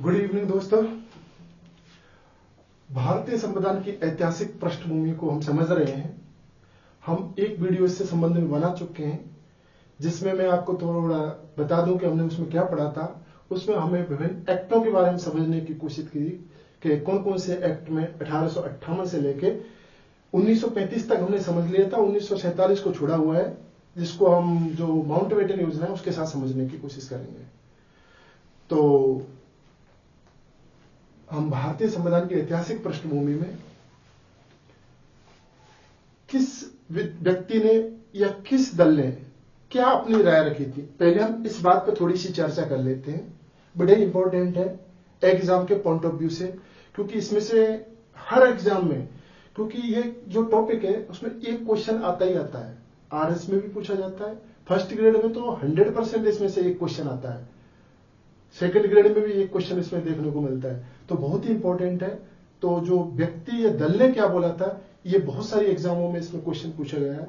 Good evening दोस्तों। भारतीय संविधान की ऐतिहासिक पृष्ठभूमि को हम समझ रहे हैं। हम एक वीडियो इससे संबंध में बना चुके हैं, जिसमें मैं आपको थोड़ा बता दूं कि हमने उसमें क्या पढ़ा था। उसमें हमें विभिन्न एक्टों के बारे में समझने की कोशिश की कि कौन कौन से एक्ट में 1858 से लेके 1935 तक हमने समझ लिया था। 1947 को छोड़ा हुआ है, जिसको हम जो माउंटबेटन योजना है उसके साथ समझने की कोशिश करेंगे। तो हम भारतीय संविधान की ऐतिहासिक पृष्ठभूमि में किस व्यक्ति ने या किस दल ने क्या अपनी राय रखी थी, पहले हम इस बात पर थोड़ी सी चर्चा कर लेते हैं। बड़े इंपॉर्टेंट है एग्जाम के पॉइंट ऑफ व्यू से, क्योंकि इसमें से हर एग्जाम में, क्योंकि ये जो टॉपिक है उसमें एक क्वेश्चन आता ही आता है। आरएस में भी पूछा जाता है, फर्स्ट ग्रेड में तो 100% इसमें से एक क्वेश्चन आता है, सेकंड ग्रेड में भी एक क्वेश्चन इसमें देखने को मिलता है। तो बहुत ही इंपॉर्टेंट है। तो जो व्यक्ति या दल ने क्या बोला था, ये बहुत सारी एग्जामों में इसमें क्वेश्चन पूछा गया है।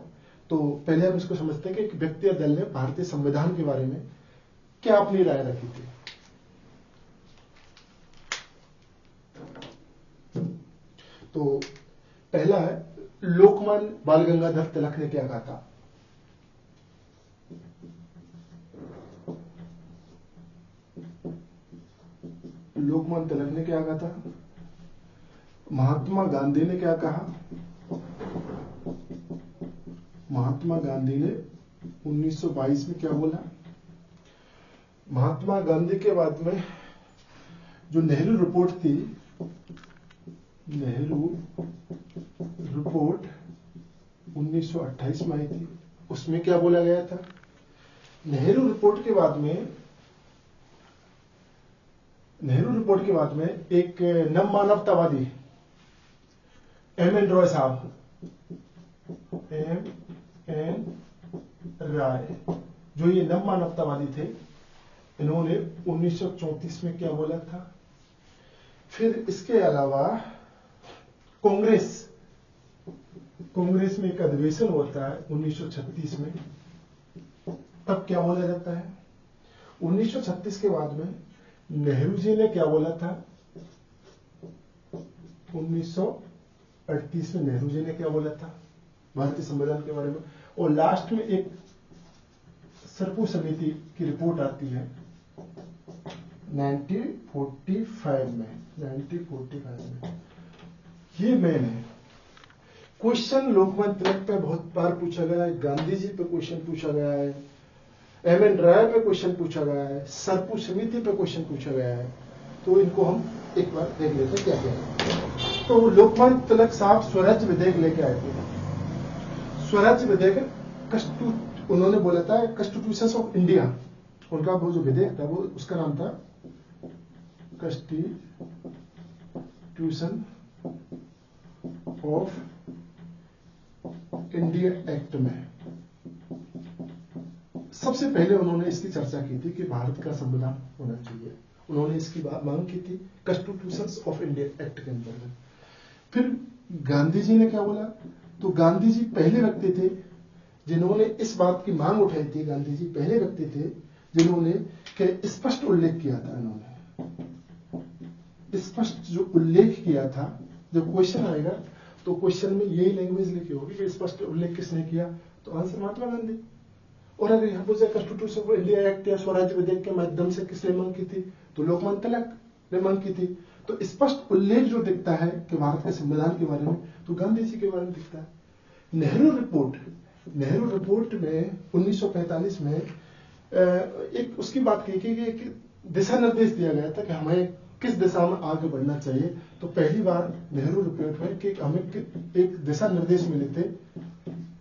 तो पहले हम इसको समझते हैं कि एक व्यक्ति या दल ने भारतीय संविधान के बारे में क्या अपनी राय रखी थी। तो पहला है, लोकमान्य बाल गंगाधर तिलक ने क्या कहा था। लोकमान्य तिलक ने क्या कहा था। महात्मा गांधी ने क्या कहा। महात्मा गांधी ने 1922 में क्या बोला। महात्मा गांधी के बाद में जो नेहरू रिपोर्ट थी, नेहरू रिपोर्ट 1928 में आई थी, उसमें क्या बोला गया था। नेहरू रिपोर्ट के बाद में एक नव मानवतावादी एम.एन. रॉय साहब, एम.एन. राय, जो ये नव मानवतावादी थे, इन्होंने 1934 में क्या बोला था। फिर इसके अलावा कांग्रेस में एक अधिवेशन होता है 1936 में, तब क्या बोला जाता है। 1936 के बाद में नेहरू जी ने क्या बोला था। 1938 में नेहरू जी ने क्या बोला था भारतीय संविधान के बारे में। और लास्ट में एक सरपू समिति की रिपोर्ट आती है 1945 में। ये मेन है क्वेश्चन। लोकमान्य तिलक पे बहुत बार पूछा गया है, गांधी जी पे क्वेश्चन पूछा गया है, एम.एन. राय पे क्वेश्चन पूछा गया है, सरपू समिति पे क्वेश्चन पूछा गया है। तो इनको हम एक बार देख लेते हैं क्या क्या है। तो लोकमान्य तिलक साहब स्वराज्य विधेयक लेके आए थे। स्वराज्य विधेयक उन्होंने बोला था कॉन्स्टिट्यूशन ऑफ इंडिया, उनका वो जो विधेयक था वो उसका नाम था कॉन्स्टिट्यूशन ऑफ इंडिया एक्ट में सबसे पहले उन्होंने इसकी चर्चा की थी कि भारत का संविधान होना चाहिए। उन्होंने इसकी मांग की थी कॉन्स्टिट्यूशन ऑफ इंडिया एक्ट के अंतर्गत। फिर गांधी जी ने क्या बोला। तो गांधी जी पहले व्यक्ति थे जिन्होंने इस बात की मांग उठाई थी। गांधी जी पहले व्यक्ति थे जिन्होंने स्पष्ट उल्लेख किया था। इन्होंने स्पष्ट जो उल्लेख किया था, जब क्वेश्चन आएगा तो क्वेश्चन में यही लैंग्वेज लिखी होगी कि स्पष्ट उल्लेख किसने किया, तो आंसर महात्मा गांधी। और अगर यहाँ पर कॉन्स्टिट्यूशन ऑफ इंडिया एक्ट या स्वराज्य विधेयक के माध्यम से किसने मांग की थी, तो लोकमान्य तिलक ने मांग की थी। तो स्पष्ट उल्लेख जो दिखता है कि भारत के संविधान के बारे में, तो गांधी जी के बारे में दिखता है। नेहरू रिपोर्ट में 1945 में एक उसकी बात की कि एक दिशा निर्देश दिया गया था कि हमें किस दिशा में आगे बढ़ना चाहिए। तो पहली बार नेहरू रिपोर्ट में कि हमें एक दिशा निर्देश मिले थे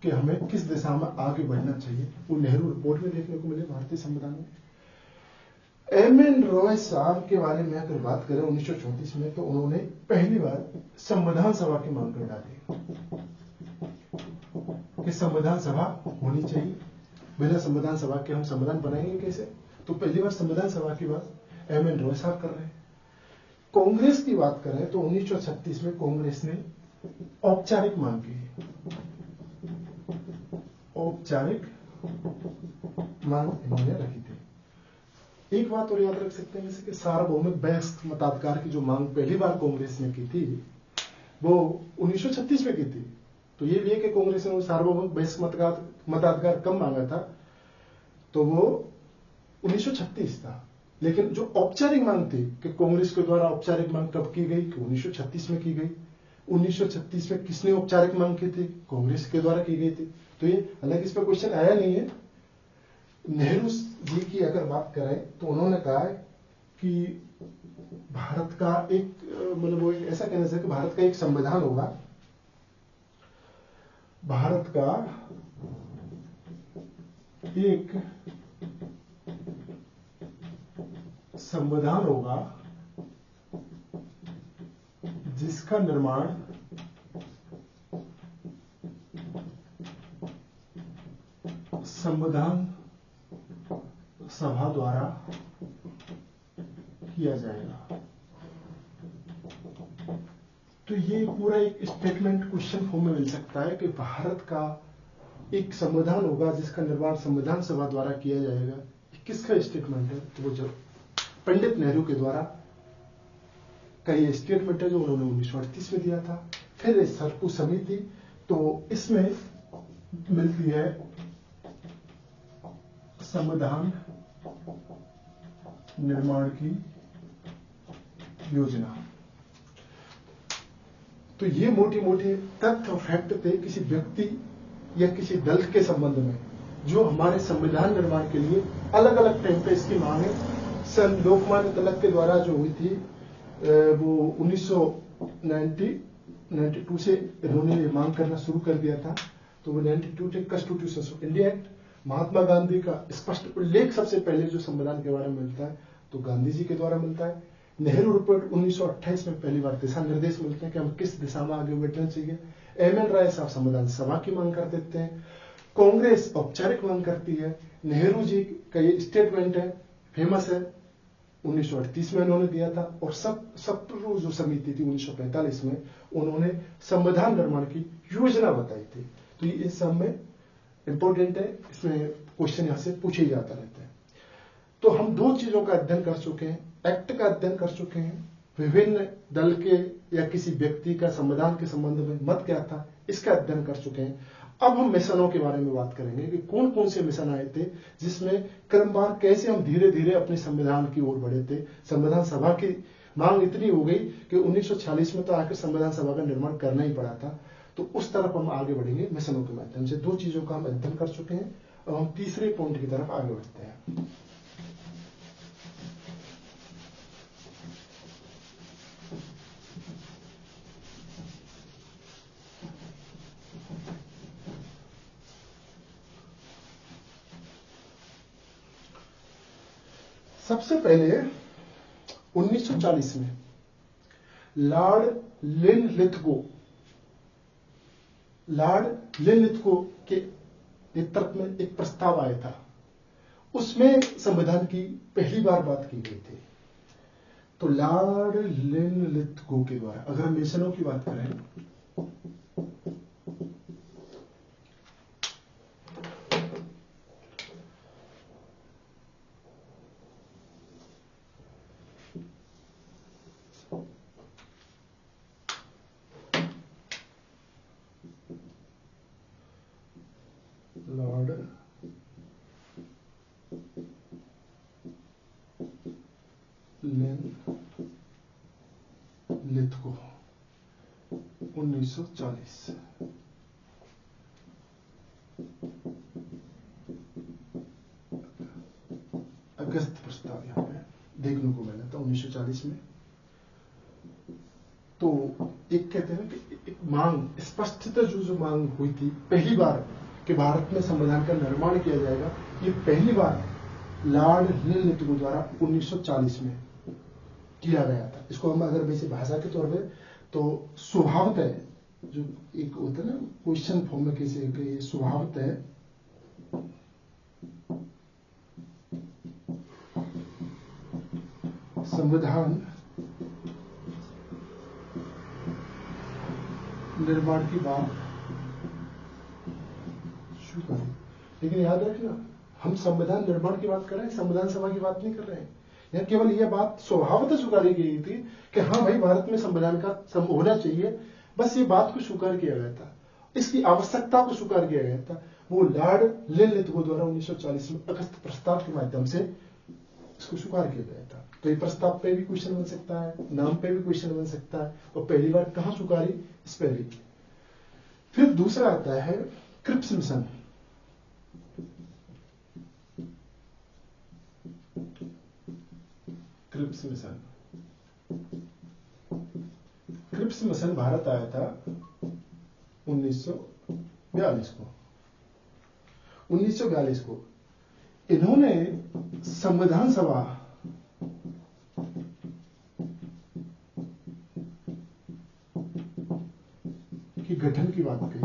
कि हमें किस दिशा में आगे बढ़ना चाहिए, वो नेहरू रिपोर्ट में देखने को मिले भारतीय संविधान में। एम.एन. रॉय साहब के बारे में अगर बात करें 1934 में, तो उन्होंने पहली बार संविधान सभा की मांग कर डाली कि संविधान सभा होनी चाहिए, बिना संविधान सभा के हम संविधान बनाएंगे कैसे। तो पहली बार संविधान सभा की बात एम.एन. रॉय साहब कर रहे हैं। कांग्रेस की बात करें तो 1936 में कांग्रेस ने औपचारिक मांग की। औपचारिक मांग इन्होंने रखी थी। एक बात और याद रख सकते हैं जैसे कि सार्वभौमिक वयस्क मताधिकार की जो मांग पहली बार कांग्रेस ने की थी वो 1936 में की थी। तो ये भी है कि कांग्रेस ने सार्वभौमिक वयस्क मताधिकार कम मांगा था, तो वो 1936 था। लेकिन जो औपचारिक मांग थी कि कांग्रेस के द्वारा औपचारिक मांग कब की गई कि 1936 में की गई। 1936 में किसने औपचारिक मांग की थी? कांग्रेस के द्वारा की गई थी। तो ये हालांकि इस पर क्वेश्चन आया नहीं है। नेहरू जी की अगर बात करें तो उन्होंने कहा है कि भारत का एक मतलब वो ऐसा कहना चाहिए कि भारत का एक संविधान होगा, भारत का एक संविधान होगा जिसका निर्माण संविधान सभा द्वारा किया जाएगा। तो ये पूरा एक स्टेटमेंट क्वेश्चन फॉर्म में मिल सकता है कि भारत का एक संविधान होगा जिसका निर्माण संविधान सभा द्वारा किया जाएगा। किसका स्टेटमेंट है? तो वो जो पंडित नेहरू के द्वारा का ये स्टेटमेंट है जो उन्होंने 1938 में दिया था। फिर सरकू समिति, तो इसमें मिलती है संविधान निर्माण की योजना। तो ये मोटी मोटी तथ्य और फैक्ट थे किसी व्यक्ति या किसी दल के संबंध में जो हमारे संविधान निर्माण के लिए अलग अलग टाइम पे इसकी मांग है। सन लोकमान्य तिलक के द्वारा जो हुई थी वो 1992 से इन्होंने मांग करना शुरू कर दिया था। तो वो 92 थे constitution of India act. Mahatma Gandhi का स्पष्ट उल्लेख सबसे पहले जो संविधान के बारे में मिलता है तो गांधी जी के द्वारा मिलता है। नेहरू रिपोर्ट 1928 में पहली बार दिशा निर्देश मिलते हैं कि हम किस दिशा में आगे बढ़ना चाहिए। एमएन राय साहब संविधान सभा की मांग कर देते हैं। कांग्रेस औपचारिक मांग करती है। नेहरू जी का ये स्टेटमेंट है, फेमस है, 1938 में उन्होंने दिया था। और सप्रू जो समिति थी 1945 में उन्होंने संविधान निर्माण की योजना बताई थी। तो ये इस सब में इंपॉर्टेंट है, इसमें क्वेश्चन यहां से पूछे जाता रहता है। तो हम दो चीजों का अध्ययन कर चुके हैं, एक्ट का अध्ययन कर चुके हैं, विभिन्न दल के या किसी व्यक्ति का संविधान के संबंध में मत क्या था इसका अध्ययन कर चुके हैं। अब हम मिशनों के बारे में बात करेंगे कि कौन कौन से मिशन आए थे जिसमें क्रमवार कैसे हम धीरे धीरे अपने संविधान की ओर बढ़े थे। संविधान सभा की मांग इतनी हो गई कि 1946 में तो आकर संविधान सभा का निर्माण करना ही पड़ा था। तो उस तरफ हम आगे बढ़ेंगे मिशनों के माध्यम से। दो चीजों का हम अध्ययन कर चुके हैं। अब हम तीसरे पॉइंट की तरफ आगे बढ़ते हैं। सबसे पहले 1940 में लॉर्ड लिनलिथगो के नेतृत्व में एक प्रस्ताव आया था। उसमें संविधान की पहली बार बात की गई थी। तो लॉर्ड लिनलिथगो के द्वारा अगर हम मिशनों की बात करें लॉर्ड लिनलिथगो 1940 अगस्त प्रस्ताव यहां पे देखने को मिला था 1940 में। तो एक कहते हैं कि एक मांग स्पष्टता जो मांग हुई थी पहली बार कि भारत में संविधान का निर्माण किया जाएगा, ये पहली बार लॉर्ड लिनलिथगो द्वारा 1940 में किया गया था। इसको हम अगर वैसे भाषा के तौर पे तो स्वभावतः जो एक होता है ना क्वेश्चन फॉर्म में कैसे स्वभावतः संविधान निर्माण की बात शुरू करें। लेकिन याद रखना हम संविधान निर्माण की बात कर रहे हैं, संविधान सभा की बात नहीं कर रहे हैं। यहाँ केवल यह बात स्वभावतः स्वीकारी गई थी कि हाँ भाई भारत में संविधान का होना चाहिए, बस ये बात को स्वीकार किया गया था, इसकी आवश्यकता को स्वीकार किया गया था। वो लॉर्ड लिनलिथगो द्वारा 1940 में अगस्त प्रस्ताव के माध्यम से इसको स्वीकार किया गया था। तो ये प्रस्ताव पे भी क्वेश्चन बन सकता है, नाम पे भी क्वेश्चन बन सकता है, और पहली बार कहां स्वीकारी, इस पे भी। फिर दूसरा आता है Cripps mission. Cripps mission, Cripps mission Bharat आया था 1942 को। 1942 को इन्होंने संविधान सभा की गठन की बात कही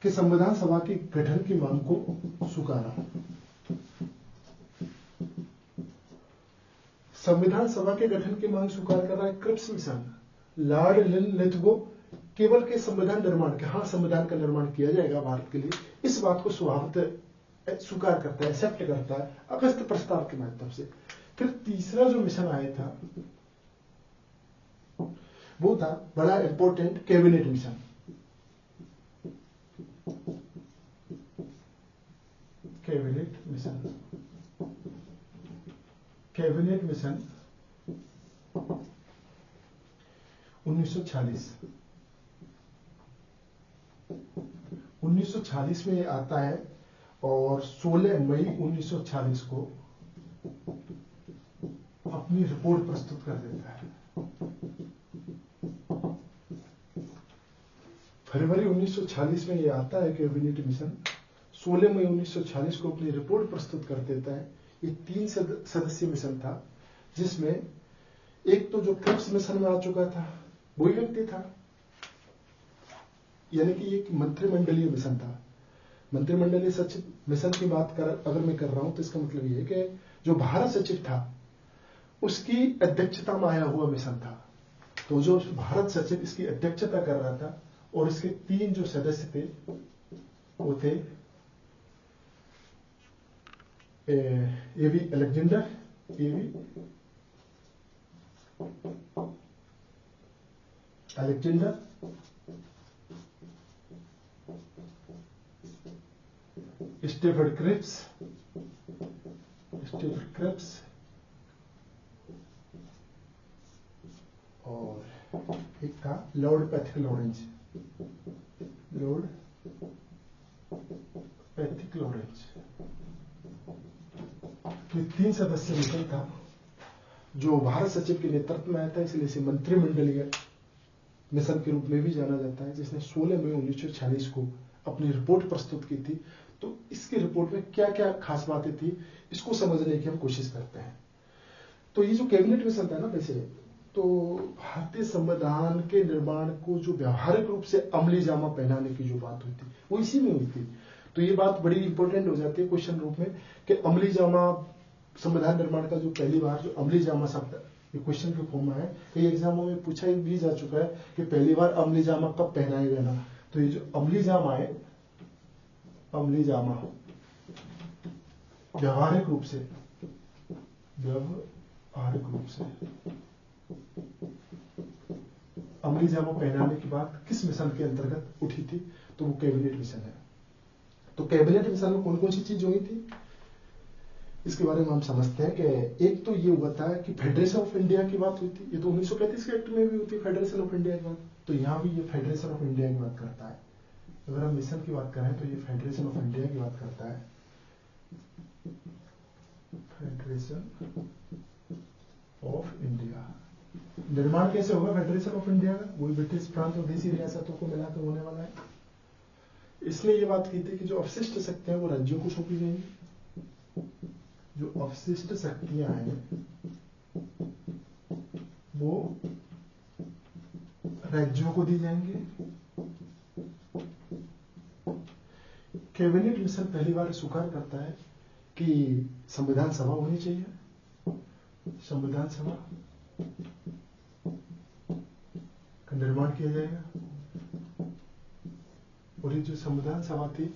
कि संविधान सभा की गठन की मांग को स्वीकारा। संविधान सभा के गठन की मांग स्वीकार कर रहा है क्रिप्स मिशन। लॉर्ड लिनलिथगो केवल के संविधान निर्माण के, हाँ संविधान का निर्माण किया जाएगा भारत के लिए, इस बात को स्वभावतः स्वीकार करता है, एक्सेप्ट करता है अगस्त प्रस्ताव के माध्यम से। फिर तीसरा जो मिशन आया था वो था बड़ा important cabinet mission. Cabinet mission, cabinet mission 1946। 1946 में ये आता है और 16 मई 1946 को अपनी रिपोर्ट प्रस्तुत कर देता है। फरवरी 1946 में ये आता है कैबिनेट मिशन, 16 मई 1946 को अपनी रिपोर्ट प्रस्तुत कर देता है। ये 3 सदस्यीय मिशन था, जिसमें एक तो जो क्रिप्स मिशन में आ चुका था वही व्यक्ति था, यानी कि एक मंत्रिमंडलीय मिशन था। मंत्रिमंडलीय सचिव मिशन की बात अगर मैं कर रहा हूं तो इसका मतलब ये है कि जो भारत सचिव था उसकी अध्यक्षता में आया हुआ मिशन था। तो जो भारत सचिव इसकी अध्यक्षता कर रहा था और इसके 3 जो सदस्य थे वो थे एवी अलेक्जेंडर, स्टीफर्ड क्रिप्स और एक था लॉर्ड पैथिक लॉरेंस। तो 3 सदस्यीय मिशन था जो भारत सचिव के नेतृत्व में आया था, इसलिए इसे मंत्रिमंडलीय मिशन के रूप में भी जाना जाता है, जिसने 16 मई 1946 को अपनी रिपोर्ट प्रस्तुत की थी। तो इसकी रिपोर्ट में क्या क्या खास बातें थी इसको समझने की हम कोशिश करते हैं। तो ये जो कैबिनेट मिशन था ना, वैसे तो भारतीय संविधान के निर्माण को जो व्यावहारिक रूप से अमली जामा पहनाने की जो बात हुई थी वो इसी में हुई थी। तो ये बात बड़ी इंपॉर्टेंट हो जाती है क्वेश्चन रूप में कि अमली जामा, संविधान निर्माण का जो पहली बार जो अमली जामा शब्द क्वेश्चन के फॉर्म में है, कई एग्जामों में पूछा भी जा चुका है कि पहली बार अमली जामा कब पहनाया गया ना। तो ये जो अमली जामा है, अमली जामा व्यावहारिक रूप से अमली जामा पहनाने की बात किस मिशन के अंतर्गत उठी थी, तो वो कैबिनेट मिशन है। तो कैबिनेट मिशन में कौन कौन सी चीज हुई थी इसके बारे में हम समझते हैं कि एक तो ये हुआ था कि फेडरेशन ऑफ इंडिया की बात हुई थी। ये तो 1935 के एक्ट में भी होती है फेडरेशन ऑफ इंडिया की बात, तो यहाँ भी ये फेडरेशन ऑफ इंडिया की बात करता है। अगर हम मिशन की बात करें तो ये फेडरेशन ऑफ इंडिया की बात करता है। फेडरेशन ऑफ इंडिया निर्माण कैसे होगा फेडरेशन ऑफ इंडिया का, वही ब्रिटिश प्रांत और देशी रियासतों को मिलाकर होने वाला है। इसने ये बात की थी कि जो अवशिष्ट शक्तियां वो राज्यों को सौंपी जाएंगी, जो अवशिष्ट शक्तियां हैं वो राज्यों को दी जाएंगी। कैबिनेट मिशन पहली बार स्वीकार करता है कि संविधान सभा होनी चाहिए, संविधान सभा का निर्माण किया जाएगा। और ये जो संविधान सभा थी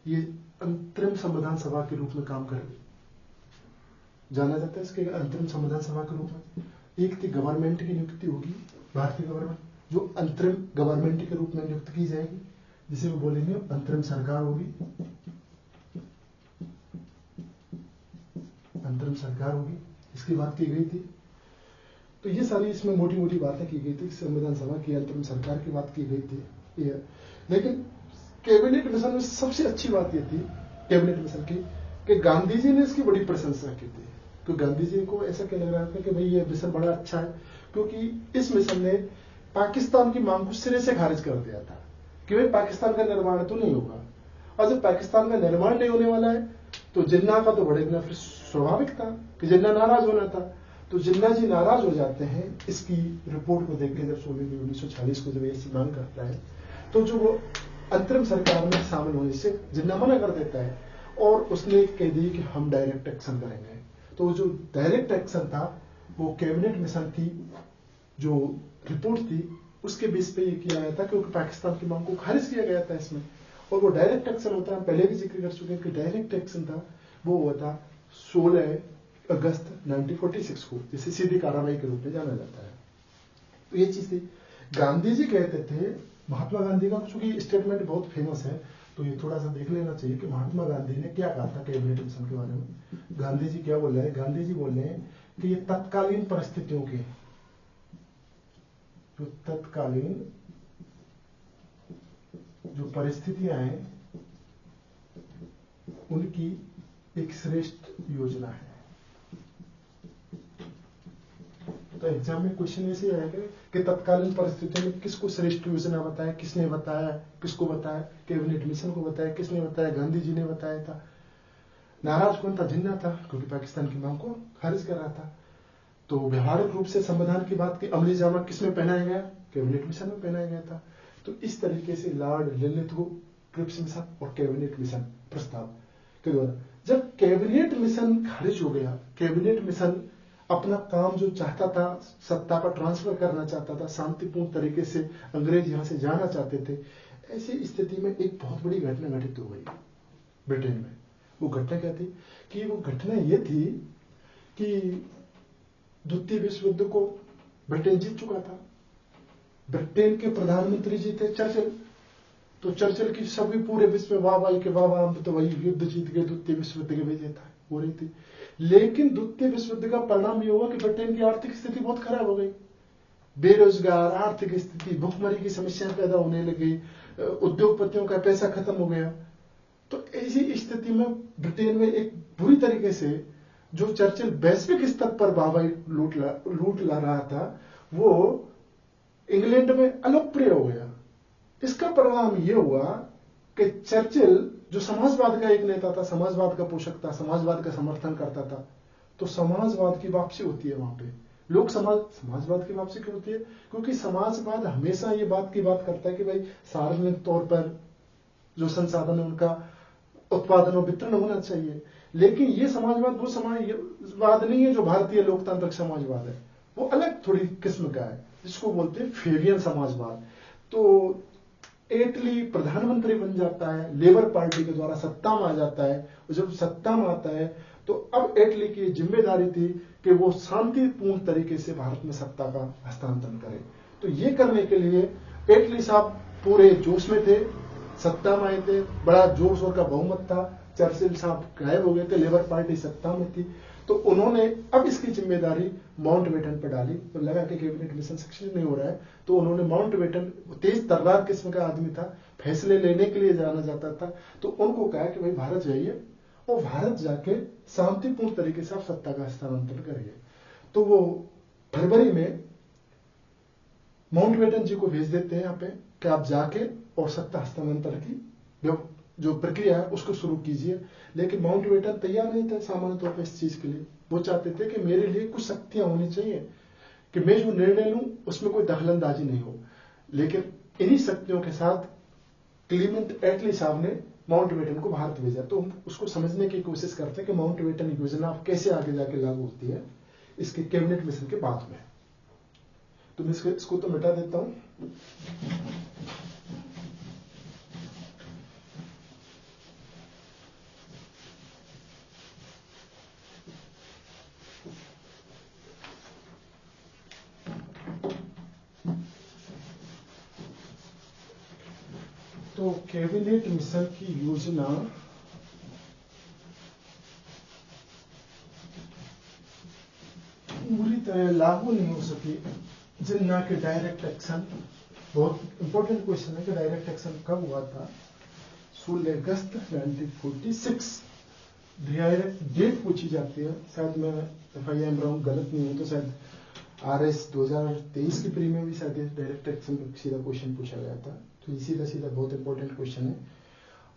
ये अंतरिम संविधान सभा के रूप में काम करे, जाना जाता है इसके अंतरिम संविधान सभा के रूप में। एक थी गवर्नमेंट की नियुक्ति होगी, भारतीय गवर्नमेंट, जो अंतरिम गवर्नमेंट के रूप में नियुक्त की जाएगी, जिसे वो बोलेंगे अंतरिम सरकार होगी, अंतरिम सरकार होगी, इसकी बात की गई थी। तो ये सारी इसमें मोटी मोटी बातें की गई थी, संविधान सभा की अंतरिम सरकार की बात की गई थी ये। लेकिन कैबिनेट मिशन में सबसे अच्छी बात ये थी कैबिनेट मिशन की कि गांधी जी ने इसकी बड़ी प्रशंसा की थी। तो गांधी जी को ऐसा क्या लग रहा था कि भाई ये मिशन बड़ा अच्छा है, क्योंकि इस मिशन ने पाकिस्तान की मांग को सिरे से खारिज कर दिया था कि भाई पाकिस्तान का निर्माण तो नहीं होगा, और जब पाकिस्तान का निर्माण नहीं होने वाला है तो जिन्ना का तो बढ़ेगा, फिर स्वाभाविक था कि जिन्ना नाराज होना था। तो जिन्ना जी नाराज हो जाते हैं इसकी रिपोर्ट को देख के, जब 16 मई 1940 को जब ऐसी मांग करता है, तो जो वो अंतरिम सरकार में शामिल होने से जिन्ना मना कर देता है और उसने कह दी कि हम डायरेक्ट एक्शन करेंगे। तो जो डायरेक्ट एक्शन था वो कैबिनेट मिशन की जो रिपोर्ट थी उसके बेस पे ये किया गया था, क्योंकि पाकिस्तान की मांग को खारिज किया गया था इसमें। और वो डायरेक्ट एक्शन होता है, पहले भी जिक्र कर चुके हैं कि डायरेक्ट एक्शन था वो हुआ था 16 अगस्त 1946 को, जिसे सीधी कार्रवाई के रूप में जाना जाता है। तो ये चीज थी। गांधी जी कहते थे, महात्मा गांधी का चूंकि स्टेटमेंट बहुत फेमस है तो ये थोड़ा सा देख लेना चाहिए कि महात्मा गांधी ने क्या कहा था कैबिनेट मिशन के बारे में। गांधी जी क्या बोल रहे हैं? गांधी जी बोल रहे हैं कि ये तत्कालीन परिस्थितियों के, जो तत्कालीन जो परिस्थितियां हैं उनकी एक श्रेष्ठ योजना है। तो एग्जाम में क्वेश्चन ऐसे आएगा कि तत्कालीन परिस्थितियों में किसको श्रेष्ठ योजना बताया, किसने बताया, किसको बताया? कैबिनेट मिशन को बताया, किसने बताया? गांधी जी ने बताया था। नाराज कौन था? जिन्ना था, क्योंकि पाकिस्तान की मांग को खारिज कर रहा था। तो व्यवहारिक रूप से संविधान की बात की अमली जामा किसमें पहनाया गया? कैबिनेट मिशन में पहनाया गया था। तो इस तरीके से लॉर्ड लिलिथगो, क्रिप्स मिशन और कैबिनेट मिशन प्रस्ताव के द्वारा जब कैबिनेट मिशन खारिज हो गया, कैबिनेट मिशन अपना काम जो चाहता था, सत्ता का ट्रांसफर करना चाहता था, शांतिपूर्ण तरीके से अंग्रेज यहां से जाना चाहते थे, ऐसी स्थिति में एक बहुत बड़ी घटना घटित हो गई ब्रिटेन में। वो घटना क्या थी? कि वो घटना ये थी कि द्वितीय विश्व युद्ध को ब्रिटेन जीत चुका था। ब्रिटेन के प्रधानमंत्री जी थे चर्चिल। तो चर्चिल की सभी पूरे विश्व में वाहवाही के वाह हम तो वही युद्ध जीत गए, द्वितीय विश्व युद्ध के विजेता हो रही थी। लेकिन द्वितीय विश्व युद्ध का परिणाम ये हुआ कि ब्रिटेन की आर्थिक स्थिति बहुत खराब हो गई। बेरोजगार, आर्थिक स्थिति, भुखमरी की समस्याएं पैदा होने लगी, उद्योगपतियों का पैसा खत्म हो गया। तो ऐसी स्थिति में ब्रिटेन में एक बुरी तरीके से जो चर्चिल वैश्विक स्तर पर वाहवाही लूट ला रहा था, वो इंग्लैंड में अलोकप्रिय हो गया। इसका परिणाम यह हुआ कि चर्चिल जो समाजवाद का एक नेता था, समाजवाद का पोषक था, समाजवाद का समर्थन करता था, तो समाजवाद की वापसी होती है वहां पे। लोग समाजवाद की वापसी क्यों होती है? क्योंकि समाजवाद हमेशा ये बात की बात करता है कि भाई सार्वजनिक तौर पर जो संसाधन है उनका उत्पादन और वितरण होना चाहिए। लेकिन ये समाजवाद वो समाजवाद नहीं है जो भारतीय लोकतांत्रिक समाजवाद है, वो अलग थोड़ी किस्म का है, जिसको बोलते हैं फेबियन समाजवाद। तो एटली प्रधानमंत्री बन जाता है, लेबर पार्टी के द्वारा सत्ता में आ जाता है, और जब सत्ता में आता है तो अब एटली की जिम्मेदारी थी कि वो शांतिपूर्ण तरीके से भारत में सत्ता का हस्तांतरण करे। तो ये करने के लिए एटली साहब पूरे जोश में थे, सत्ता में आए थे, बड़ा जोर शोर का बहुमत था। चर्चिल साहब गायब हो गए थे, लेबर पार्टी सत्ता में थी। तो उन्होंने अब इसकी जिम्मेदारी माउंटबेटन पर डाली। तो लगा कि कैबिनेट मिशन सक्सेस नहीं हो रहा है, तो उन्होंने माउंटबेटन, तेज तर्रार किस्म का आदमी था, फैसले लेने के लिए जाना जाता था, तो उनको कहा कि भाई भारत जाइए और भारत जाके शांतिपूर्ण तरीके से आप सत्ता का हस्तांतरण करिए। तो वो फरवरी में माउंटबेटन जी को भेज देते हैं यहाँ पे कि आप जाके और सत्ता हस्तांतरण की जो प्रक्रिया है उसको शुरू कीजिए। लेकिन माउंटबेटन तैयार नहीं था सामान्य तौर पर इस चीज के लिए। वो चाहते थे कि मेरे लिए कुछ शक्तियां होनी चाहिए कि मैं जो निर्णय लूं उसमें कोई दखलंदाजी नहीं हो। लेकिन इन्हीं शक्तियों के साथ क्लीमेंट एटली साहब ने माउंटबेटन को भारत भेजा। तो हम उसको समझने की कोशिश करते हैं कि माउंटबेटन योजना कैसे आगे जाके लागू होती है इसके कैबिनेट मिशन के बाद में। तो मैं इसको तो मिटा देता हूं। तो कैबिनेट मिशन की योजना पूरी तरह लागू नहीं हो सकी जिन्ना के डायरेक्ट एक्शन। बहुत इंपॉर्टेंट क्वेश्चन है कि डायरेक्ट एक्शन कब हुआ था? 16 अगस्त 1946 डायरेक्ट डेट पूछी जाती है। शायद मैं FIM रहा हूँ, गलत नहीं हूँ तो शायद RS 2023 की प्री में भी शायद डायरेक्ट एक्शन पर सीधा क्वेश्चन पूछा गया था। तो ये सीधा सीधा बहुत इंपॉर्टेंट क्वेश्चन है।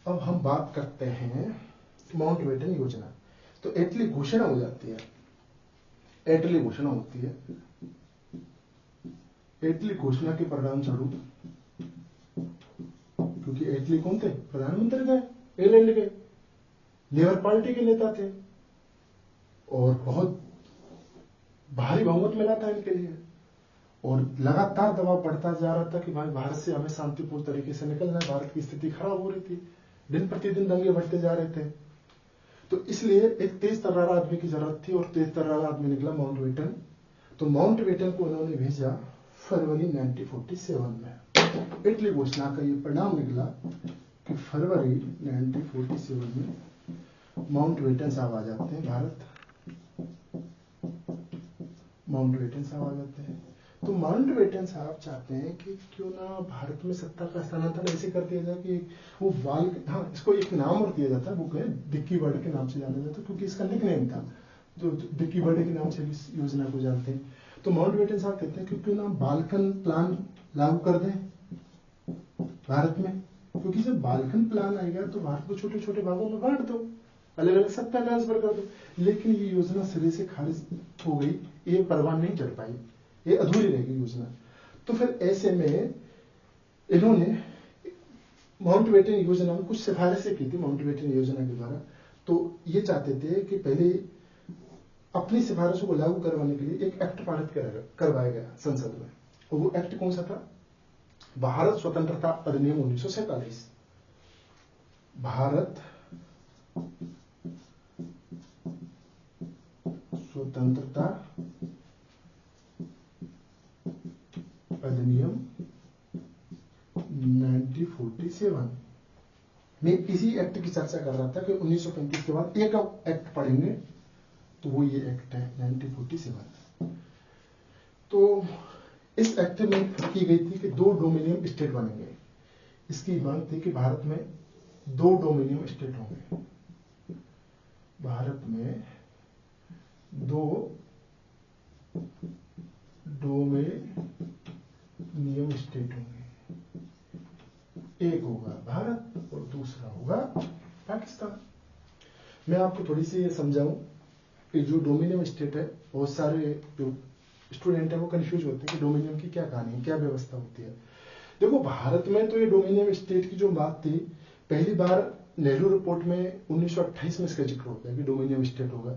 अब हम बात करते हैं माउंटबेटन योजना। तो एटली घोषणा हो जाती है, एटली घोषणा होती है। एटली घोषणा के परिणाम स्वरूप, क्योंकि एटली कौन थे? प्रधानमंत्री थे, इंग्लैंड के लेबर पार्टी के नेता थे और बहुत भारी बहुमत मिला था इनके लिए और लगातार दबाव बढ़ता जा रहा था कि भाई भारत से हमें शांतिपूर्ण तरीके से निकलना है। भारत की स्थिति खराब हो रही थी, दिन प्रतिदिन दंगे बढ़ते जा रहे थे। तो इसलिए एक तेज तर्रार आदमी की जरूरत थी और तेज तर्रार आदमी निकला माउंटबेटन। तो माउंटबेटन को उन्होंने भेजा फरवरी 1947 में। इटली घोषणा का ये परिणाम निकला कि फरवरी 1947 में माउंटबेटन साहब आ जाते हैं भारत। माउंटबेटन साहब आ जाते हैं। तो माउंटबेटन साहब चाहते हैं कि क्यों ना भारत में सत्ता का स्थानांतरण ऐसे कर दिया जाए कि वो बाल, हाँ इसको एक नाम और दिया जाता है, वो कहे डिक्की बर्ड के नाम से जाना जाता है क्योंकि इसका निकनेम था, जो डिक्की बर्ड के नाम से भी इस योजना को जानते हैं। तो माउंटबेटन साहब कहते हैं कि क्यों ना बाल्कन प्लान लागू कर दें भारत में, क्योंकि जब बाल्कन प्लान आएगा तो भारत को छोटे छोटे भागों में बांट दो, अलग अलग सत्ता ट्रांसफर कर दो। लेकिन ये योजना सिरे से खारिज हो गई, ये परवान नहीं चढ़ पाई, ये अधूरी रह गई योजना। तो फिर ऐसे में इन्होंने माउंटबेटन योजना में कुछ सिफारिशें की थी माउंटबेटन योजना के द्वारा। तो ये चाहते थे कि पहले अपनी सिफारिशों को लागू करवाने के लिए एक एक्ट पारित करवाया गया संसद में, और वो एक्ट कौन सा था? भारत स्वतंत्रता अधिनियम 1947। भारत स्वतंत्रता अधिनियम 1947 में इसी एक्ट की चर्चा कर रहा था कि 1935 के बाद एक एक्ट पढ़ेंगे, तो वो ये एक्ट है 1947। तो इस एक्ट में की गई थी कि 2 डोमिनियन स्टेट बनेंगे। इसकी मांग थी कि भारत में 2 डोमिनियन स्टेट होंगे, भारत में 2 डोमिनियन स्टेट होंगे। एक होगा भारत और दूसरा होगा पाकिस्तान। मैं आपको थोड़ी सी ये समझाऊं कि जो डोमिनियन स्टेट है, बहुत सारे जो स्टूडेंट है वो कंफ्यूज होते हैं कि डोमिनियन की क्या कहानी है, क्या व्यवस्था होती है। देखो भारत में तो ये डोमिनियन स्टेट की जो बात थी, पहली बार नेहरू रिपोर्ट में 1928 में इसका जिक्र होता है कि डोमिनियन स्टेट होगा।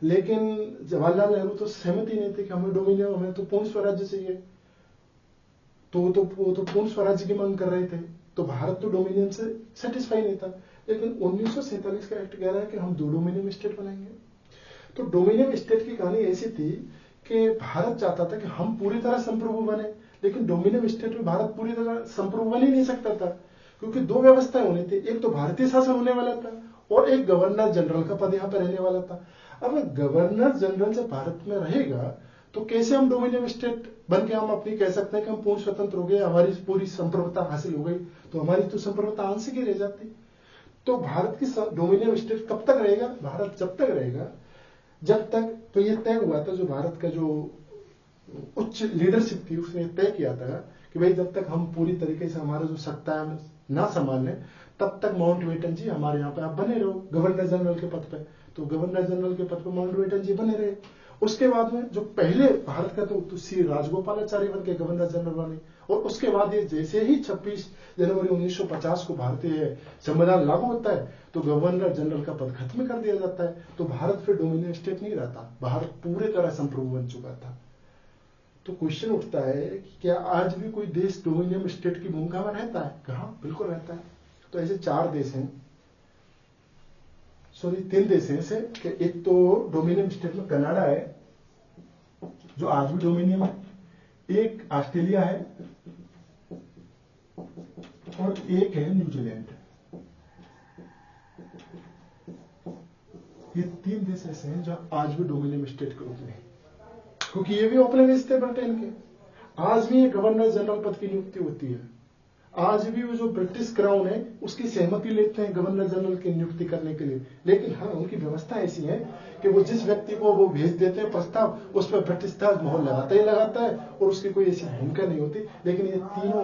लेकिन जवाहरलाल नेहरू तो सहमति नहीं थे कि हमें डोमिनियन, हमें तो पूर्ण स्वराज्य चाहिए। तो वो तो पूर्ण स्वराज्य की मांग कर रहे थे। तो भारत तो डोमिनियन से सेटिस्फाई नहीं था। लेकिन 1947 का एक्ट कह रहा है कि हम 2 डोमिनियन स्टेट बनाएंगे। तो डोमिनियन स्टेट की कहानी ऐसी थी कि भारत चाहता था कि हम पूरी तरह संप्रभु बने, लेकिन डोमिनियन स्टेट में भारत पूरी तरह संप्रभु बन ही नहीं सकता था, क्योंकि 2 व्यवस्थाएं होनी थी। एक तो भारतीय शासन होने वाला था और एक गवर्नर जनरल का पद यहाँ पर रहने वाला था। अब गवर्नर जनरल जब भारत में रहेगा तो कैसे हम डोमिनियन स्टेट बन के हम अपनी कह सकते हैं कि हम पूर्ण स्वतंत्र हो गए, हमारी पूरी संप्रभुता हासिल हो गई? तो हमारी तो संप्रभुता आंशिक ही रह जाती। तो भारत की डोमिनियन स्टेट कब तक रहेगा? भारत जब तक रहेगा जब तक, तो ये तय हुआ था, जो भारत का जो उच्च लीडरशिप थी उसने तय किया था कि भाई जब तक हम पूरी तरीके से हमारा जो सत्ता ना संभाल लें तब तक माउंटबेटन जी हमारे यहाँ पे आप बने रहो गवर्नर जनरल के पद पे। तो गवर्नर जनरल के पद पे माउंटबेटन जी बने रहे। उसके बाद में जो पहले भारत का तो श्री राजगोपालाचारी बन के गवर्नर जनरल बने, और उसके बाद ये जैसे ही 26 जनवरी 1950 को भारतीय संविधान लागू होता है तो गवर्नर जनरल का पद खत्म कर दिया जाता है। तो भारत फिर डोमिनियन स्टेट नहीं रहता, भारत पूरी तरह संप्रभु बन चुका था। तो क्वेश्चन उठता है कि क्या आज भी कोई देश डोमिनियन स्टेट की भूमिका में रहता है? कहाँ, बिल्कुल रहता है। तो ऐसे 4 देश हैं, सॉरी 3 देश हैं ऐसे कि एक तो डोमिनियन स्टेट में कनाडा है जो आज भी डोमिनियन है, एक ऑस्ट्रेलिया है और एक है न्यूजीलैंड। ये 3 देश ऐसे हैं जहां आज भी डोमिनियन स्टेट के रूप में, क्योंकि ये भी ओपन थे ब्रिटेन के। आज भी गवर्नर जनरल पद की नियुक्ति होती है। आज भी वो जो ब्रिटिश क्राउन है उसकी सहमति लेते हैं गवर्नर जनरल की नियुक्ति करने के लिए। लेकिन हाँ, उनकी व्यवस्था ऐसी है कि वो जिस व्यक्ति को वो भेज देते हैं प्रस्ताव, उस पर ब्रिटिश ताज मोहर लगाता है और उसकी कोई ऐसी भूमिका नहीं होती। लेकिन ये तीनों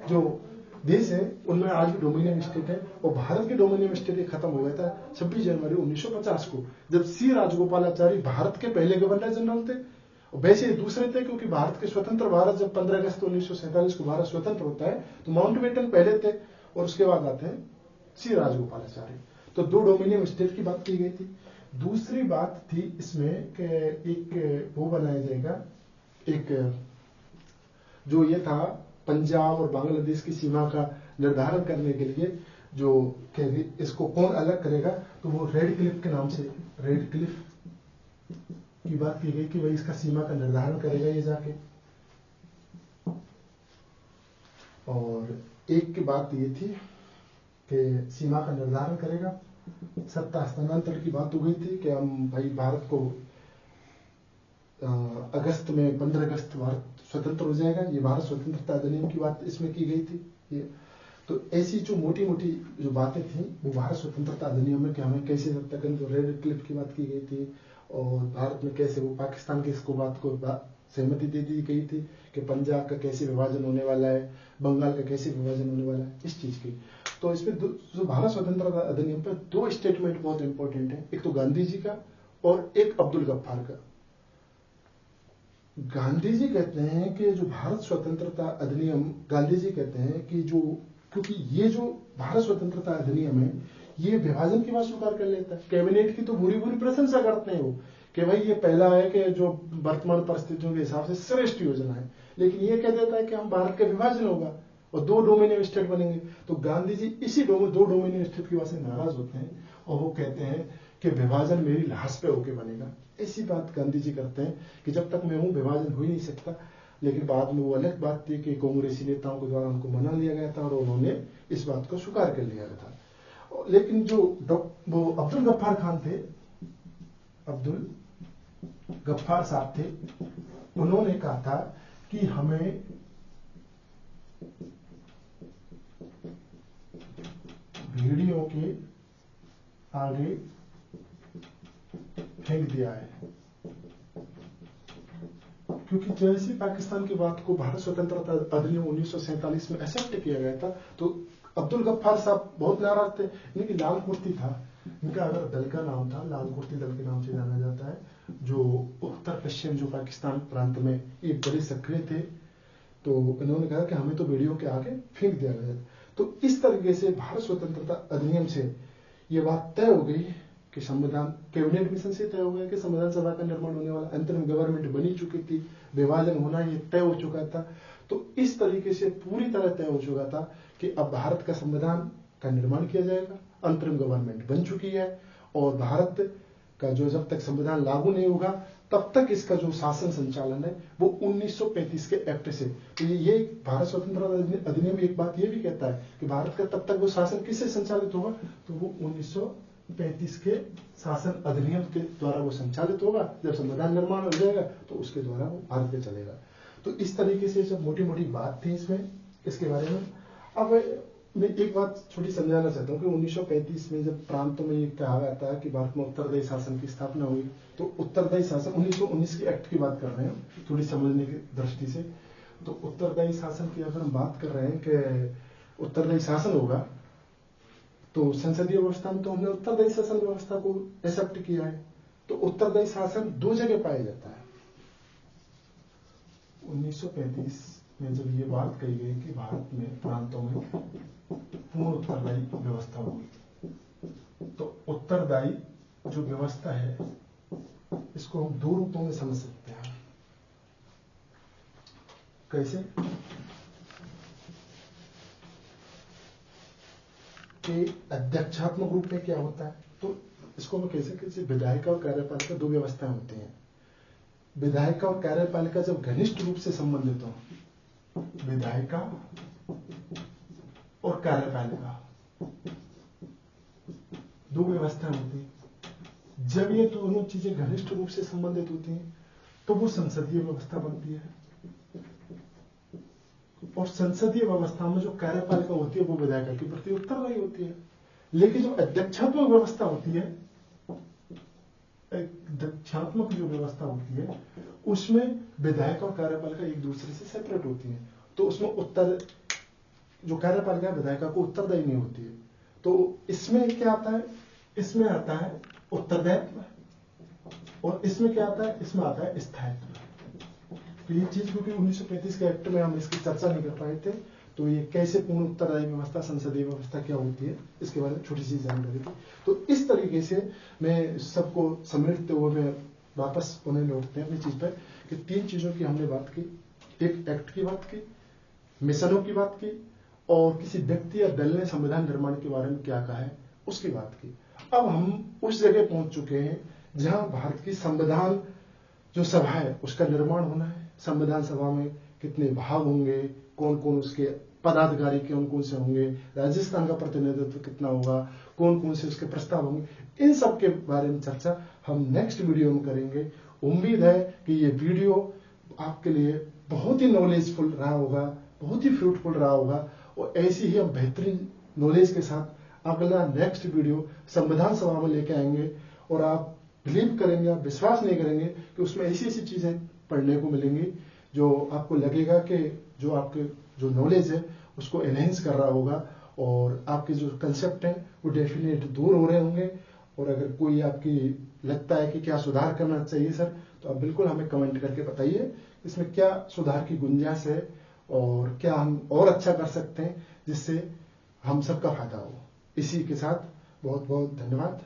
जो देश है उनमें आज भी डोमिनियन स्टेट है। और भारत के डोमिनियन स्टेट खत्म हो गया था 26 जनवरी 1950 को, जब सी राजगोपालाचारी भारत के पहले गवर्नर जनरल थे। वैसे दूसरे थे, क्योंकि भारत के स्वतंत्र भारत जब 15 अगस्त 1947 को भारत स्वतंत्र होता है तो माउंटबेटन पहले थे और उसके बाद आते हैं सी राजगोपालाचारी। तो 2 डोमिनियन स्टेट की बात की गई थी। दूसरी बात थी इसमें कि एक वो बनाया जाएगा, एक जो ये था पंजाब और बांग्लादेश की सीमा का निर्धारण करने के लिए जो इसको कौन अलग करेगा, तो वो रेड क्लिफ के नाम से रेड क्लिफ की बात की गई कि भाई इसका सीमा का निर्धारण करेगा ये जाके। और एक की बात ये थी कि सीमा का निर्धारण करेगा। सत्ता हस्तांतरण की बात हो गई थी कि हम भाई भारत को अगस्त में 15 अगस्त भारत स्वतंत्र हो जाएगा। ये भारत स्वतंत्रता अधिनियम की बात इसमें की गई थी। ये तो ऐसी जो मोटी मोटी जो बातें थी वो भारत स्वतंत्रता अधिनियम में कि हमें कैसे जब तक रेड क्लिफ की बात की गई थी और भारत में कैसे वो पाकिस्तान की इसको बात को सहमति दे दी गई थी कि पंजाब का कैसे विभाजन होने वाला है, बंगाल का कैसे विभाजन होने वाला है, इस चीज की। तो इसमें जो भारत स्वतंत्रता अधिनियम पर 2 स्टेटमेंट बहुत इंपॉर्टेंट है, एक तो गांधी जी का और एक अब्दुल गफ्फार का। गांधी जी कहते हैं कि जो भारत स्वतंत्रता अधिनियम, गांधी जी कहते हैं कि जो क्योंकि ये जो भारत स्वतंत्रता अधिनियम है ये विभाजन की बात स्वीकार कर लेता है। कैबिनेट की तो बुरी प्रशंसा करते हैं वो कि भाई ये पहला है कि जो वर्तमान परिस्थितियों के हिसाब से श्रेष्ठ योजना है, लेकिन ये कह देता है कि हम भारत का विभाजन होगा और 2 डोमिनियन स्टेट बनेंगे। तो गांधी जी इसी 2 डोमिनियन स्टेट की बात से नाराज होते हैं और वो कहते हैं कि विभाजन मेरी लाश पे होके बनेगा। ऐसी बात गांधी जी करते हैं कि जब तक मैं हूं विभाजन हो ही नहीं सकता। लेकिन बाद में वो अलग बात थी कि कांग्रेसी नेताओं के द्वारा उनको मना लिया गया था और उन्होंने इस बात को स्वीकार कर लिया था। लेकिन जो वो अब्दुल गफ्फार खान थे, अब्दुल गफ्फार साहब थे, उन्होंने कहा था कि हमें भेड़ियों के आगे फेंक दिया है, क्योंकि जैसे पाकिस्तान की बात को भारत स्वतंत्रता अधिनियम 1947 में एक्सेप्ट किया गया था तो अब्दुल गफ्फार साहब बहुत नाराज थे। इनकी लाल कुर्ती था, इनका अगर दल का नाम था, लाल कुर्ती दल के नाम से जाना जाता है, जो उत्तर पश्चिम जो पाकिस्तान प्रांत में ये बड़े सक्रिय थे। तो इन्होंने कहा कि हमें तो भेड़ियों के आगे फेंक दिया गया। तो इस तरीके से भारत स्वतंत्रता अधिनियम से ये बात तय हो गई कि संविधान कैबिनेट मिशन से तय हो गया कि संविधान सभा का निर्माण होने वाला, अंतरिम गवर्नमेंट बनी चुकी थी, विभाजन होना ये तय हो चुका था। तो इस तरीके से पूरी तरह तय हो चुका था कि अब भारत का संविधान का निर्माण किया जाएगा, अंतरिम गवर्नमेंट बन चुकी है और भारत का जो जब तक संविधान लागू नहीं होगा तब तक इसका जो शासन संचालन है वो 1935 के एक्ट से। तो ये भारत स्वतंत्रता अधिनियम एक बात ये भी कहता है कि भारत का तब तक वो शासन किससे संचालित होगा, तो वो 1935 के शासन अधिनियम के द्वारा वो संचालित होगा। जब संविधान निर्माण हो जाएगा तो उसके द्वारा वो भारत में चलेगा। तो इस तरीके से जब मोटी मोटी बात थी इसमें इसके बारे में। अब मैं एक बात छोटी समझाना चाहता हूँ कि 1935 में जब प्रांतों में ये कहा जाता है कि भारत में उत्तरदायी शासन की स्थापना हुई, तो उत्तरदायी शासन 1919 के एक्ट की बात कर रहे हैं थोड़ी समझने की दृष्टि से। तो उत्तरदायी शासन की अगर हम बात कर रहे हैं कि उत्तरदायी शासन होगा तो संसदीय व्यवस्था में तो हमने उत्तरदायी शासन व्यवस्था को एक्सेप्ट किया है। तो उत्तरदायी शासन 2 जगह पाया जाता है। 1935 में जब ये बात कही गई कि भारत में प्रांतों में पूर्ण उत्तरदायी व्यवस्था होगी, तो उत्तरदायी जो व्यवस्था है इसको हम 2 रूपों में समझ सकते हैं। कैसे कि अध्यक्षात्मक रूप में क्या होता है, तो इसको हम कैसे विधायिका और कार्यपालिका 2 व्यवस्थाएं होती हैं। विधायिका और कार्यपालिका जब घनिष्ठ रूप से संबंधित हो, विधायिका और कार्यपालिका, दो व्यवस्थाएं होती हैं। जब ये दोनों चीजें घनिष्ठ रूप से संबंधित होती हैं तो वो संसदीय व्यवस्था बनती है, और संसदीय व्यवस्था में जो कार्यपालिका होती है वो विधायिका के प्रति उत्तरदायी होती है। लेकिन जो अध्यक्षात्मक व्यवस्था होती है, अध्यक्षात्मक जो व्यवस्था होती है उसमें विधायक और कार्यपालिका एक दूसरे से सेपरेट होती है। तो उसमें जो कार्यपालिका विधायिका को उत्तरदायी नहीं होती है। तो इसमें क्या आता है, इसमें आता है उत्तरदायित्व, और इसमें क्या आता है, इसमें आता है स्थायित्व। तो ये चीज क्योंकि 1935 के एक्ट में हम इसकी चर्चा नहीं कर पाए थे, तो ये कैसे पूर्ण उत्तरदायी व्यवस्था, संसदीय व्यवस्था क्या होती है, इसके बारे में छोटी सी जानकारी थी। तो इस तरीके से मैं सबको समेटते हुए मैं वापस उन्हें लौटते हैं अपनी चीज पर कि 3 चीजों की हमने बात की। एक एक्ट की बात की, मिशनों की बात की, और किसी व्यक्ति या दल ने संविधान निर्माण के बारे में क्या कहा है उसकी बात की। अब हम उस जगह पहुंच चुके हैं जहां भारत की संविधान जो सभा है उसका निर्माण होना है। संविधान सभा में कितने भाग होंगे, कौन कौन उसके पदाधिकारी कौन कौन से होंगे, राजस्थान का प्रतिनिधित्व कितना होगा, कौन कौन से उसके प्रस्ताव होंगे, इन सब के बारे में चर्चा हम नेक्स्ट वीडियो में करेंगे। उम्मीद है कि ये वीडियो आपके लिए बहुत ही नॉलेजफुल रहा होगा, बहुत ही फ्रूटफुल रहा होगा, और ऐसी ही हम बेहतरीन नॉलेज के साथ अगला नेक्स्ट वीडियो संविधान सभा में लेके आएंगे। और आप बिलीव करेंगे, आप विश्वास नहीं करेंगे कि उसमें ऐसी ऐसी चीजें पढ़ने को मिलेंगी जो आपको लगेगा कि जो आपके जो नॉलेज है उसको एनहेंस कर रहा होगा, और आपके जो कंसेप्ट हैं वो डेफिनेट दूर हो रहे होंगे। और अगर कोई आपकी लगता है कि क्या सुधार करना चाहिए सर, तो आप बिल्कुल हमें कमेंट करके बताइए इसमें क्या सुधार की गुंजाइश है और क्या हम और अच्छा कर सकते हैं जिससे हम सबका फायदा हो। इसी के साथ बहुत बहुत धन्यवाद।